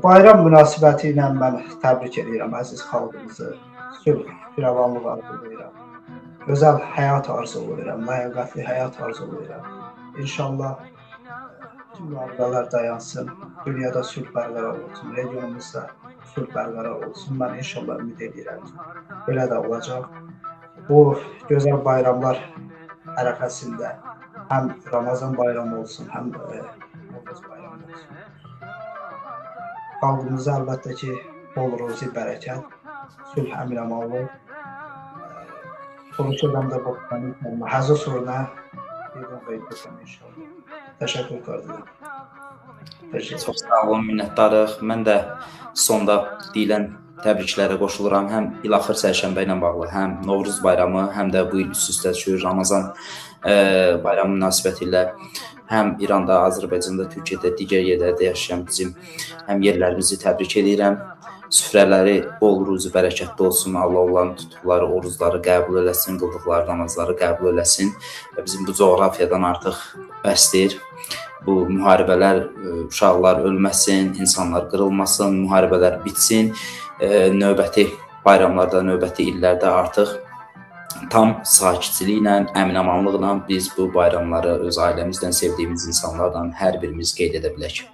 Bayram münasibəti ilə mən təbrik edirəm əziz xalqımızı. Sülh, firavanlıq arzulayıram. Gözəl həyat arzulayıram, ləyaqətli həyat arzulayıram. İnşallah bütün müharibələr dayansın, dünyada sülh bərqərar olsun, regionumuzda sülh bərqərar olsun. Mən inşallah ümid edirəm ki, belə də olacaq. Bu gözəl bayramlar ərəfəsində həm Ramazan bayramı olsun, həm Novruz bayramı olsun. Xalqımıza əlbəttə ki, bol ruzi, bərəkət, sülh, əmin-amanlıq. Sonuç edəndə bu həzə soruna bir gün qeyd inşallah. Təşəkkür edirəm. Çox sağ olun, minnətdarıq. Mən də sonda deyilən təbriklərə qoşuluram. Həm İlaxır Sərşənbə ilə bağlı, həm Novruz bayramı, həm də bu il üst-üstə düşür Ramazan bayramı münasibəti ilə həm İranda, Azərbaycanda, Türkiyədə, digər yerlərdə yaşayan bizim həm yerlərimizi təbrik edirəm. Süfrələri bol ruzi bərəkətli olsun. Allah onların tutduqları orucları qəbul eləsin, qıldıqları namazları qəbul eləsin. Və bizim bu coğrafiyadan artıq bəsdir. Bu müharibələr, uşaqlar ölməsin, insanlar qırılmasın, müharibələr bitsin. Növbəti bayramlarda, növbəti illərdə artıq tam sakitçiliklə, əmin-amanlıqla biz bu bayramları öz ailəmizdən, sevdiyimiz insanlardan hər birimiz qeyd edə bilək.